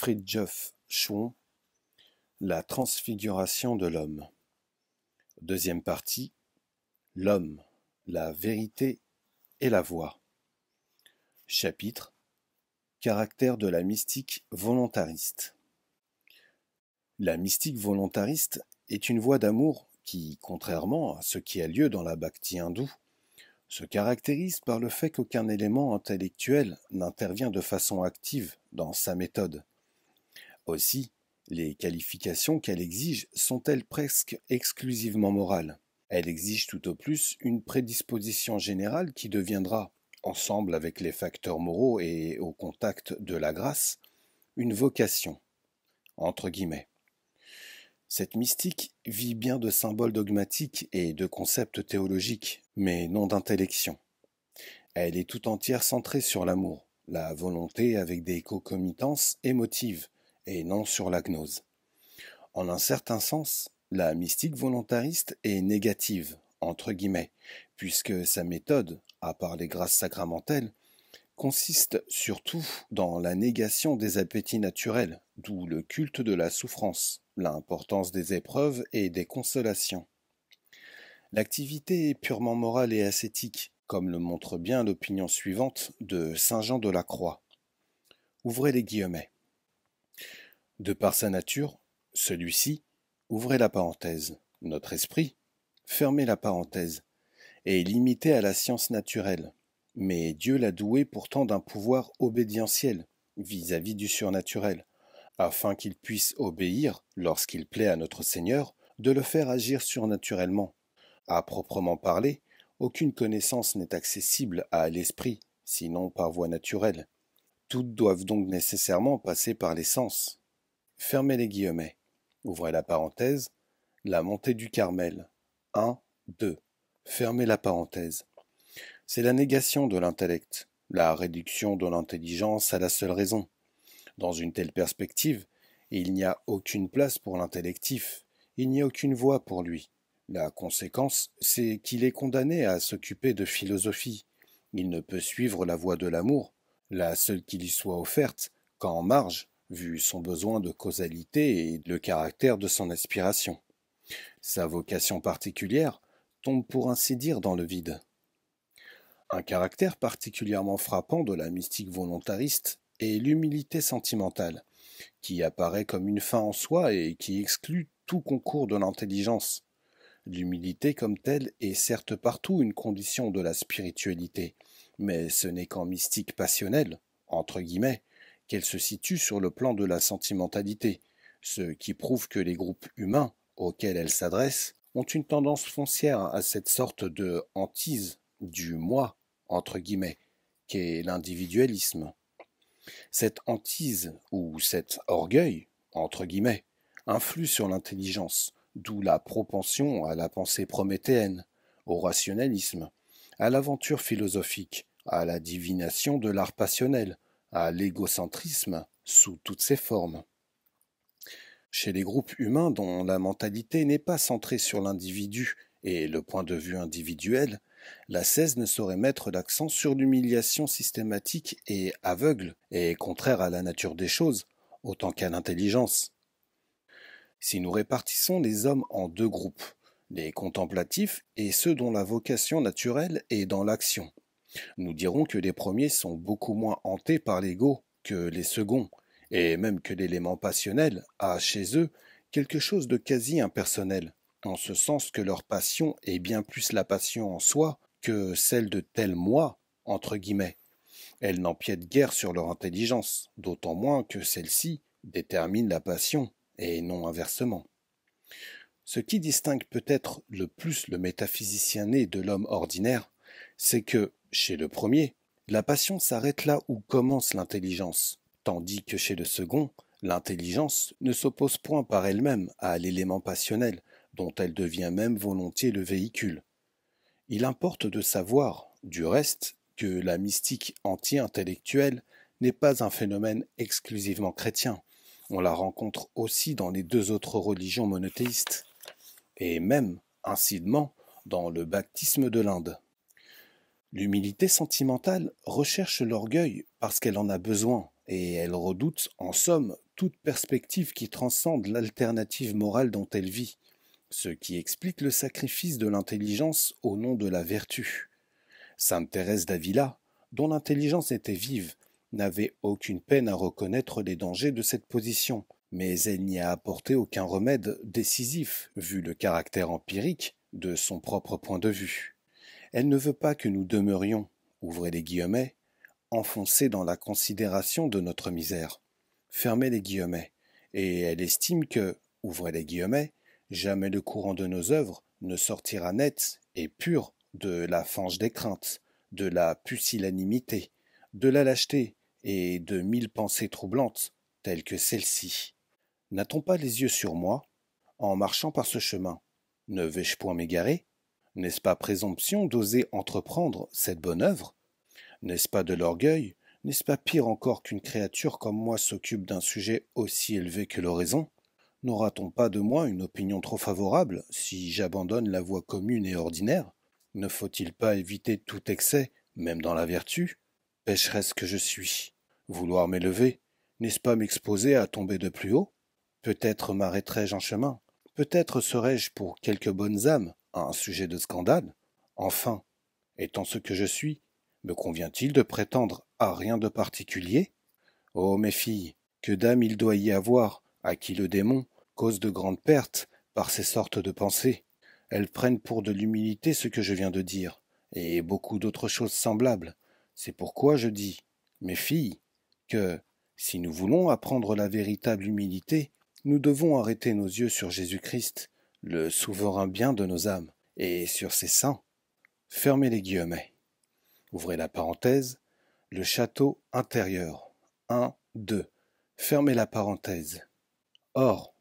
Fridtjof Schuon, La transfiguration de l'homme. Deuxième partie, l'homme, la vérité et la voie. Chapitre, caractère de la mystique volontariste. La mystique volontariste est une voie d'amour qui, contrairement à ce qui a lieu dans la bhakti hindoue, se caractérise par le fait qu'aucun élément intellectuel n'intervient de façon active dans sa méthode. Aussi, les qualifications qu'elle exige sont-elles presque exclusivement morales. Elle exige tout au plus une prédisposition générale qui deviendra, ensemble avec les facteurs moraux et au contact de la grâce, une vocation, entre guillemets. Cette mystique vit bien de symboles dogmatiques et de concepts théologiques, mais non d'intellection. Elle est tout entière centrée sur l'amour, la volonté avec des concomitances émotives, et non sur la gnose. En un certain sens, la mystique volontariste est négative, entre guillemets, puisque sa méthode, à part les grâces sacramentelles, consiste surtout dans la négation des appétits naturels, d'où le culte de la souffrance, l'importance des épreuves et des consolations. L'activité est purement morale et ascétique, comme le montre bien l'opinion suivante de saint Jean de la Croix. Ouvrez les guillemets. De par sa nature, celui-ci, ouvrez la parenthèse, notre esprit, fermez la parenthèse, est limité à la science naturelle. Mais Dieu l'a doué pourtant d'un pouvoir obédientiel vis-à-vis du surnaturel, afin qu'il puisse obéir, lorsqu'il plaît à notre Seigneur, de le faire agir surnaturellement. À proprement parler, aucune connaissance n'est accessible à l'esprit, sinon par voie naturelle. Toutes doivent donc nécessairement passer par les sens. Fermez les guillemets. Ouvrez la parenthèse. La montée du Carmel. 1, 2. Fermez la parenthèse. C'est la négation de l'intellect, la réduction de l'intelligence à la seule raison. Dans une telle perspective, il n'y a aucune place pour l'intellectif, il n'y a aucune voie pour lui. La conséquence, c'est qu'il est condamné à s'occuper de philosophie. Il ne peut suivre la voie de l'amour, la seule qui lui soit offerte, qu'en marge, vu son besoin de causalité et le caractère de son aspiration. Sa vocation particulière tombe pour ainsi dire dans le vide. Un caractère particulièrement frappant de la mystique volontariste est l'humilité sentimentale, qui apparaît comme une fin en soi et qui exclut tout concours de l'intelligence. L'humilité comme telle est certes partout une condition de la spiritualité, mais ce n'est qu'en mystique passionnelle, entre guillemets, qu'elle se situe sur le plan de la sentimentalité, ce qui prouve que les groupes humains auxquels elle s'adresse ont une tendance foncière à cette sorte de hantise du moi, entre guillemets, qu'est l'individualisme. Cette hantise, ou cet orgueil, entre guillemets, influe sur l'intelligence, d'où la propension à la pensée prométhéenne, au rationalisme, à l'aventure philosophique, à la divination de l'art passionnel, à l'égocentrisme sous toutes ses formes. Chez les groupes humains dont la mentalité n'est pas centrée sur l'individu et le point de vue individuel, l'ascèse ne saurait mettre l'accent sur l'humiliation systématique et aveugle et contraire à la nature des choses, autant qu'à l'intelligence. Si nous répartissons les hommes en deux groupes, les contemplatifs et ceux dont la vocation naturelle est dans l'action, nous dirons que les premiers sont beaucoup moins hantés par l'ego que les seconds, et même que l'élément passionnel a chez eux quelque chose de quasi impersonnel, en ce sens que leur passion est bien plus la passion en soi que celle de tel moi, entre guillemets. Elle n'empiète guère sur leur intelligence, d'autant moins que celle-ci détermine la passion, et non inversement. Ce qui distingue peut-être le plus le métaphysicien né de l'homme ordinaire, c'est que, chez le premier, la passion s'arrête là où commence l'intelligence, tandis que chez le second, l'intelligence ne s'oppose point par elle-même à l'élément passionnel, dont elle devient même volontiers le véhicule. Il importe de savoir, du reste, que la mystique anti-intellectuelle n'est pas un phénomène exclusivement chrétien. On la rencontre aussi dans les deux autres religions monothéistes, et même, incidemment, dans le baptisme de l'Inde. L'humilité sentimentale recherche l'orgueil parce qu'elle en a besoin, et elle redoute, en somme, toute perspective qui transcende l'alternative morale dont elle vit, ce qui explique le sacrifice de l'intelligence au nom de la vertu. Sainte Thérèse d'Avila, dont l'intelligence était vive, n'avait aucune peine à reconnaître les dangers de cette position, mais elle n'y a apporté aucun remède décisif, vu le caractère empirique de son propre point de vue. Elle ne veut pas que nous demeurions, ouvrez les guillemets, enfoncés dans la considération de notre misère, fermez les guillemets, et elle estime que, ouvrez les guillemets, jamais le courant de nos œuvres ne sortira net et pur de la fange des craintes, de la pusillanimité, de la lâcheté et de 1000 pensées troublantes telles que celle-ci. N'a-t-on pas les yeux sur moi, en marchant par ce chemin? Ne vais-je point m'égarer? N'est-ce pas présomption d'oser entreprendre cette bonne œuvre? N'est-ce pas de l'orgueil? N'est-ce pas pire encore qu'une créature comme moi s'occupe d'un sujet aussi élevé que l'oraison? N'aura-t-on pas de moi une opinion trop favorable si j'abandonne la voie commune et ordinaire? Ne faut-il pas éviter tout excès, même dans la vertu? Pécheresse que je suis. Vouloir m'élever, n'est-ce pas m'exposer à tomber de plus haut? Peut-être m'arrêterai-je en chemin. Peut-être serai-je pour quelques bonnes âmes un sujet de scandale. Enfin, étant ce que je suis, me convient-il de prétendre à rien de particulier? Ô mes filles, que d'âmes il doit y avoir à qui le démon cause de grandes pertes par ces sortes de pensées. Elles prennent pour de l'humilité ce que je viens de dire, et beaucoup d'autres choses semblables. C'est pourquoi je dis, mes filles, que, si nous voulons apprendre la véritable humilité, nous devons arrêter nos yeux sur Jésus-Christ, le souverain bien de nos âmes, et sur ses saints. Fermez les guillemets. Ouvrez la parenthèse, le château intérieur. 1, 2. Fermez la parenthèse. Or,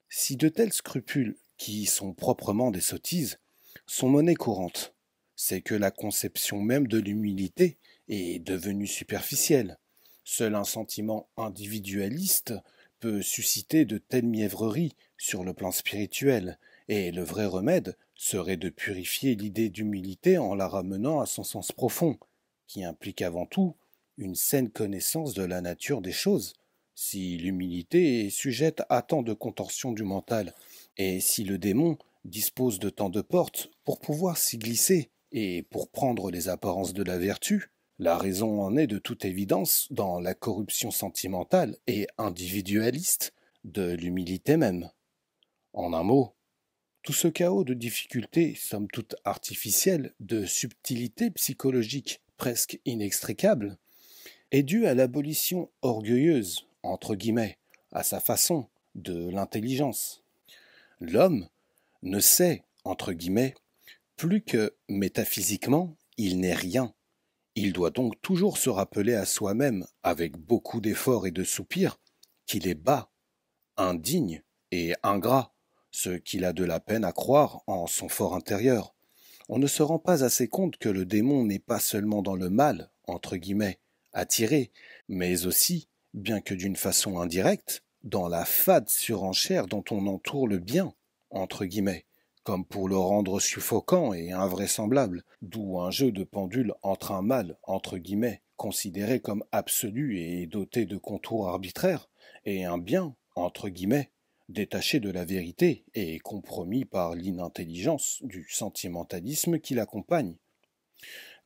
si de tels scrupules, qui sont proprement des sottises, sont monnaie courante, c'est que la conception même de l'humilité est devenue superficielle. Seul un sentiment individualiste peut susciter de telles mièvreries sur le plan spirituel, et le vrai remède serait de purifier l'idée d'humilité en la ramenant à son sens profond, qui implique avant tout une saine connaissance de la nature des choses. Si l'humilité est sujette à tant de contorsions du mental, et si le démon dispose de tant de portes pour pouvoir s'y glisser et pour prendre les apparences de la vertu, la raison en est de toute évidence dans la corruption sentimentale et individualiste de l'humilité même. En un mot, tout ce chaos de difficultés, somme toute artificielles, de subtilités psychologiques presque inextricables, est dû à l'abolition orgueilleuse, entre guillemets, à sa façon, de l'intelligence. L'homme ne sait, entre guillemets, plus que, métaphysiquement, il n'est rien. Il doit donc toujours se rappeler à soi-même, avec beaucoup d'efforts et de soupirs, qu'il est bas, indigne et ingrat, ce qu'il a de la peine à croire en son fort intérieur. On ne se rend pas assez compte que le démon n'est pas seulement dans le mal, entre guillemets, attiré, mais aussi, bien que d'une façon indirecte, dans la fade surenchère dont on entoure le bien, entre guillemets, comme pour le rendre suffocant et invraisemblable, d'où un jeu de pendule entre un mal, entre guillemets, considéré comme absolu et doté de contours arbitraires, et un bien, entre guillemets, détaché de la vérité et compromis par l'inintelligence du sentimentalisme qui l'accompagne.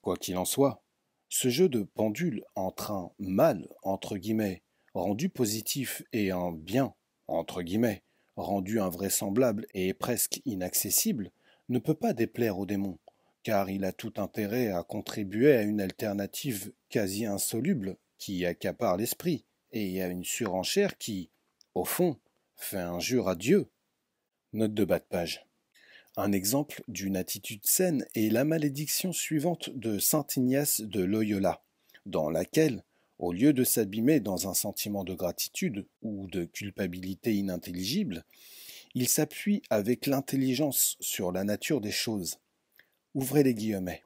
Quoi qu'il en soit, ce jeu de pendule entre un mal, entre guillemets, rendu positif et un bien, entre guillemets, rendu invraisemblable et presque inaccessible, ne peut pas déplaire au démon, car il a tout intérêt à contribuer à une alternative quasi insoluble qui accapare l'esprit, et à une surenchère qui, au fond, fait injure à Dieu. Note de bas de page. Un exemple d'une attitude saine est la malédiction suivante de saint Ignace de Loyola, dans laquelle, au lieu de s'abîmer dans un sentiment de gratitude ou de culpabilité inintelligible, il s'appuie avec l'intelligence sur la nature des choses. Ouvrez les guillemets.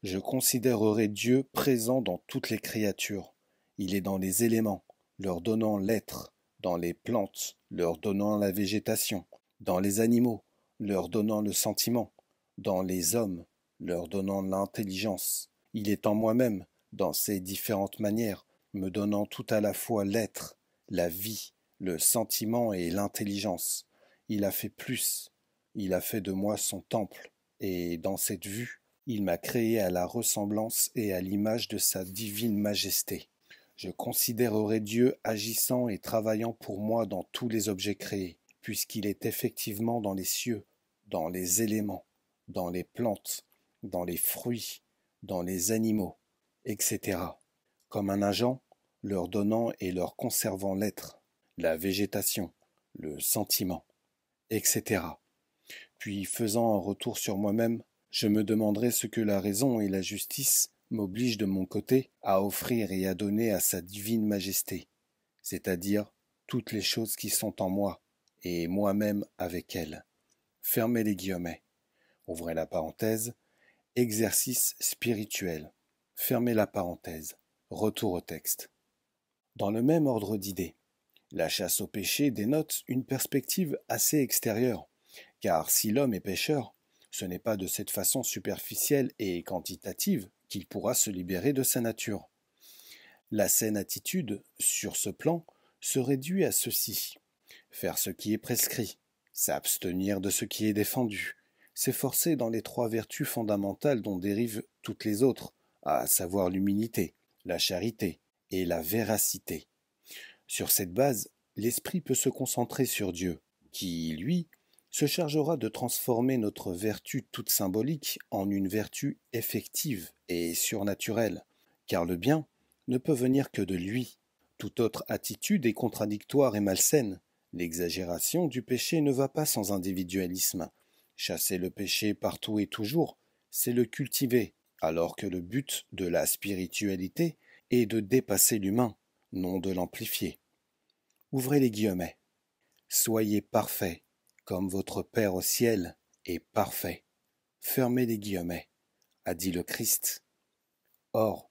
Je considérerai Dieu présent dans toutes les créatures. Il est dans les éléments, leur donnant l'être, dans les plantes, leur donnant la végétation, dans les animaux, leur donnant le sentiment, dans les hommes, leur donnant l'intelligence. Il est en moi-même, dans ces différentes manières, me donnant tout à la fois l'être la vie, le sentiment et l'intelligence. Il a fait plus. Il a fait de moi son temple, et dans cette vue, il m'a créé à la ressemblance et à l'image de sa divine majesté. Je considérerai Dieu agissant et travaillant pour moi dans tous les objets créés, puisqu'il est effectivement dans les cieux, dans les éléments, dans les plantes, dans les fruits, dans les animaux, etc., comme un agent leur donnant et leur conservant l'être, la végétation, le sentiment, etc. Puis, faisant un retour sur moi-même, je me demanderai ce que la raison et la justice m'obligent de mon côté à offrir et à donner à sa divine majesté, c'est-à-dire toutes les choses qui sont en moi, et moi-même avec elle. Fermez les guillemets. Ouvrez la parenthèse. Exercice spirituel. Fermez la parenthèse. Retour au texte. Dans le même ordre d'idées, la chasse au péché dénote une perspective assez extérieure, car si l'homme est pécheur, ce n'est pas de cette façon superficielle et quantitative qu'il pourra se libérer de sa nature. La saine attitude, sur ce plan, se réduit à ceci: faire ce qui est prescrit, s'abstenir de ce qui est défendu, s'efforcer dans les trois vertus fondamentales dont dérivent toutes les autres, à savoir l'humilité, la charité et la véracité. Sur cette base, l'esprit peut se concentrer sur Dieu, qui, lui, se chargera de transformer notre vertu toute symbolique en une vertu effective et surnaturelle, car le bien ne peut venir que de lui. Toute autre attitude est contradictoire et malsaine. L'exagération du péché ne va pas sans individualisme. Chasser le péché partout et toujours, c'est le cultiver, alors que le but de la spiritualité est de dépasser l'humain, non de l'amplifier. Ouvrez les guillemets. Soyez parfaits, comme votre Père au ciel est parfait. Fermez les guillemets, a dit le Christ. Or,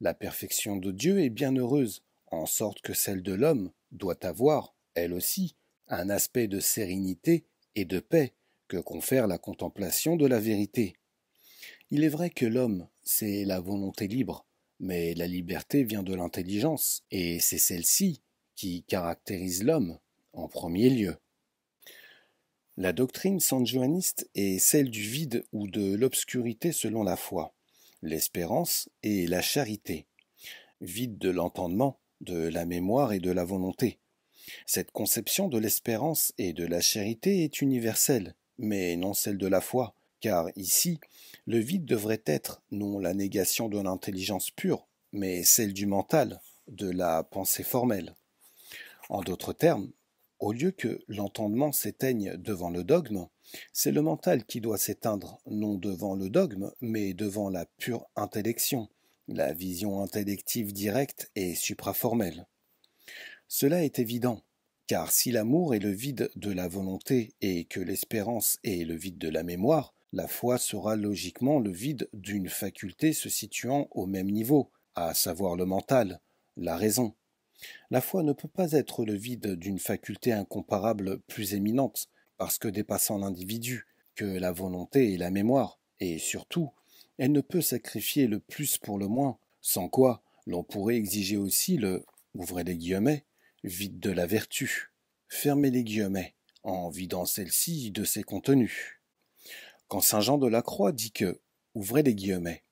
la perfection de Dieu est bien heureuse, en sorte que celle de l'homme doit avoir, elle aussi, un aspect de sérénité et de paix que confère la contemplation de la vérité. Il est vrai que l'homme, c'est la volonté libre, mais la liberté vient de l'intelligence, et c'est celle-ci qui caractérise l'homme en premier lieu. La doctrine sanjuaniste est celle du vide ou de l'obscurité selon la foi, l'espérance et la charité, vide de l'entendement, de la mémoire et de la volonté. Cette conception de l'espérance et de la charité est universelle, mais non celle de la foi, car ici, le vide devrait être non la négation de l'intelligence pure, mais celle du mental, de la pensée formelle. En d'autres termes, au lieu que l'entendement s'éteigne devant le dogme, c'est le mental qui doit s'éteindre, non devant le dogme, mais devant la pure intellection, la vision intellective directe et supraformelle. Cela est évident, car si l'amour est le vide de la volonté et que l'espérance est le vide de la mémoire, la foi sera logiquement le vide d'une faculté se situant au même niveau, à savoir le mental, la raison. La foi ne peut pas être le vide d'une faculté incomparable plus éminente, parce que dépassant l'individu, que la volonté et la mémoire, et surtout, elle ne peut sacrifier le plus pour le moins, sans quoi l'on pourrait exiger aussi le, ouvrez les guillemets, vide de la vertu, fermez les guillemets, en vidant celle-ci de ses contenus. Quand saint Jean de la Croix dit que, ouvrez les guillemets,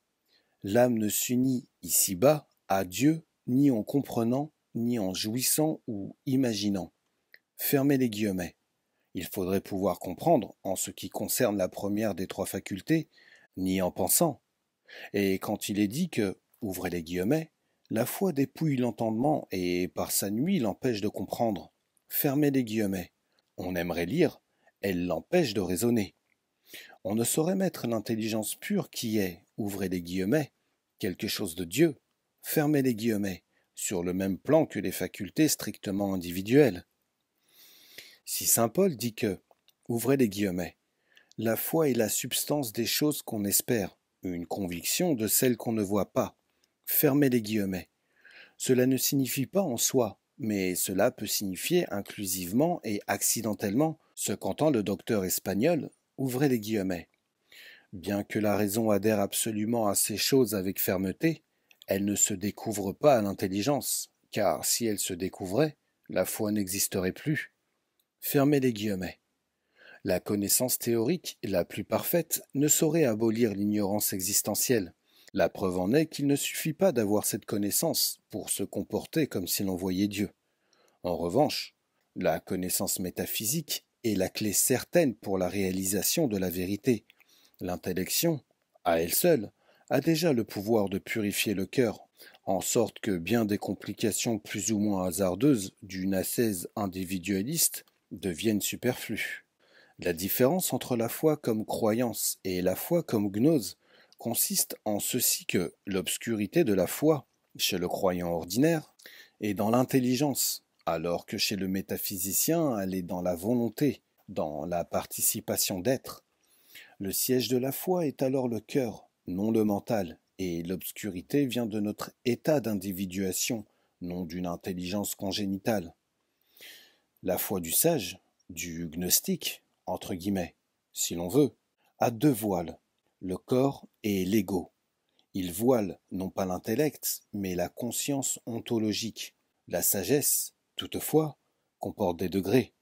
l'âme ne s'unit ici-bas à Dieu ni en comprenant, ni en jouissant ou imaginant. Fermez les guillemets. Il faudrait pouvoir comprendre, en ce qui concerne la première des trois facultés, ni en pensant. Et quand il est dit que, ouvrez les guillemets, la foi dépouille l'entendement et par sa nuit l'empêche de comprendre. Fermez les guillemets. On aimerait lire, elle l'empêche de raisonner. On ne saurait mettre l'intelligence pure qui est, ouvrez les guillemets, quelque chose de Dieu, fermez les guillemets, sur le même plan que les facultés strictement individuelles. Si saint Paul dit que, ouvrez les guillemets, la foi est la substance des choses qu'on espère, une conviction de celles qu'on ne voit pas, fermez les guillemets. Cela ne signifie pas en soi, mais cela peut signifier inclusivement et accidentellement ce qu'entend le docteur espagnol, ouvrez les guillemets. Bien que la raison adhère absolument à ces choses avec fermeté, elle ne se découvre pas à l'intelligence, car si elle se découvrait, la foi n'existerait plus. Fermez les guillemets. La connaissance théorique la plus parfaite ne saurait abolir l'ignorance existentielle. La preuve en est qu'il ne suffit pas d'avoir cette connaissance pour se comporter comme si l'on voyait Dieu. En revanche, la connaissance métaphysique est la clé certaine pour la réalisation de la vérité. L'intellection, à elle seule, a déjà le pouvoir de purifier le cœur, en sorte que bien des complications plus ou moins hasardeuses d'une ascèse individualiste deviennent superflues. La différence entre la foi comme croyance et la foi comme gnose consiste en ceci que l'obscurité de la foi, chez le croyant ordinaire, est dans l'intelligence, alors que chez le métaphysicien elle est dans la volonté, dans la participation d'être. Le siège de la foi est alors le cœur, non le mental, et l'obscurité vient de notre état d'individuation, non d'une intelligence congénitale. La foi du sage, du gnostique, entre guillemets, si l'on veut, a deux voiles, le corps et l'ego. Il voile non pas l'intellect, mais la conscience ontologique. La sagesse, toutefois, comporte des degrés.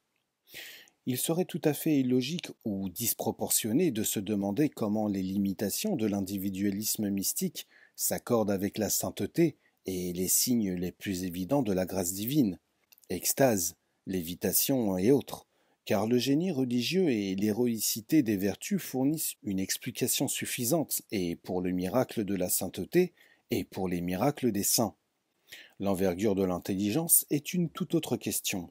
Il serait tout à fait illogique ou disproportionné de se demander comment les limitations de l'individualisme mystique s'accordent avec la sainteté et les signes les plus évidents de la grâce divine, extase, lévitation et autres, car le génie religieux et l'héroïcité des vertus fournissent une explication suffisante et pour le miracle de la sainteté et pour les miracles des saints. L'envergure de l'intelligence est une toute autre question.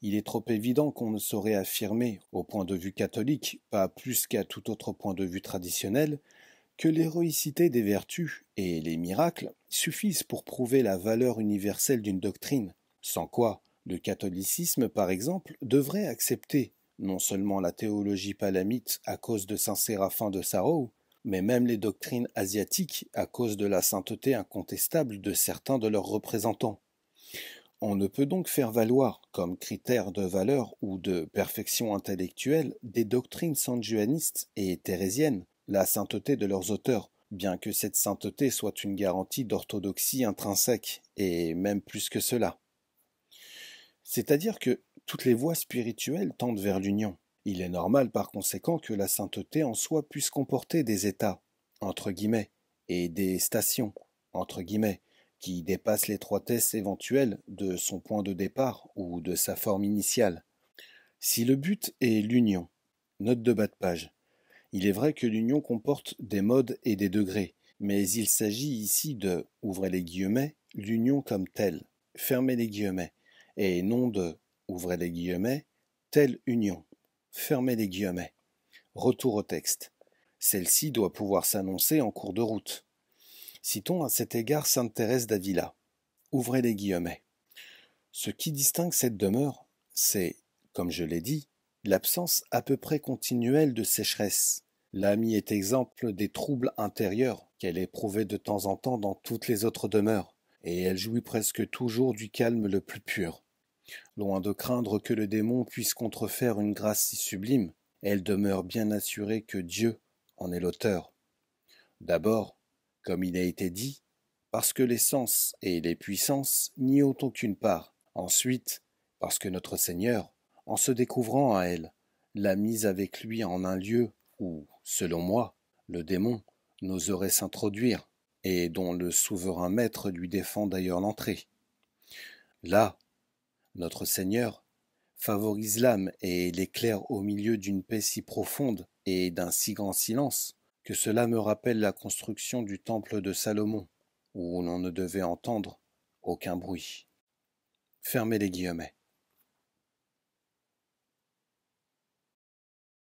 Il est trop évident qu'on ne saurait affirmer, au point de vue catholique, pas plus qu'à tout autre point de vue traditionnel, que l'héroïcité des vertus et les miracles suffisent pour prouver la valeur universelle d'une doctrine, sans quoi le catholicisme, par exemple, devrait accepter non seulement la théologie palamite à cause de saint Séraphin de Sarrow, mais même les doctrines asiatiques à cause de la sainteté incontestable de certains de leurs représentants. On ne peut donc faire valoir, comme critère de valeur ou de perfection intellectuelle, des doctrines sanjuanistes et thérésiennes, la sainteté de leurs auteurs, bien que cette sainteté soit une garantie d'orthodoxie intrinsèque, et même plus que cela. C'est-à-dire que toutes les voies spirituelles tendent vers l'union. Il est normal par conséquent que la sainteté en soi puisse comporter des états, entre guillemets, et des stations, entre guillemets, qui dépassent l'étroitesse éventuelle de son point de départ ou de sa forme initiale. Si le but est l'union, note de bas de page, il est vrai que l'union comporte des modes et des degrés, mais il s'agit ici de, ouvrez les guillemets, l'union comme telle, fermez les guillemets, et non de, ouvrez les guillemets, telle union, fermez les guillemets. Retour au texte. Celle-ci doit pouvoir s'annoncer en cours de route. Citons à cet égard sainte Thérèse d'Avila. Ouvrez les guillemets. Ce qui distingue cette demeure, c'est, comme je l'ai dit, l'absence à peu près continuelle de sécheresse. L'âme y est exemple des troubles intérieurs qu'elle éprouvait de temps en temps dans toutes les autres demeures, et elle jouit presque toujours du calme le plus pur. Loin de craindre que le démon puisse contrefaire une grâce si sublime, elle demeure bien assurée que Dieu en est l'auteur. D'abord, comme il a été dit, parce que les sens et les puissances n'y ont aucune part. Ensuite, parce que notre Seigneur, en se découvrant à elle, l'a mise avec lui en un lieu où, selon moi, le démon n'oserait s'introduire, et dont le souverain maître lui défend d'ailleurs l'entrée. Là, notre Seigneur favorise l'âme et l'éclaire au milieu d'une paix si profonde et d'un si grand silence, que cela me rappelle la construction du temple de Salomon, où l'on ne devait entendre aucun bruit. Fermez les guillemets.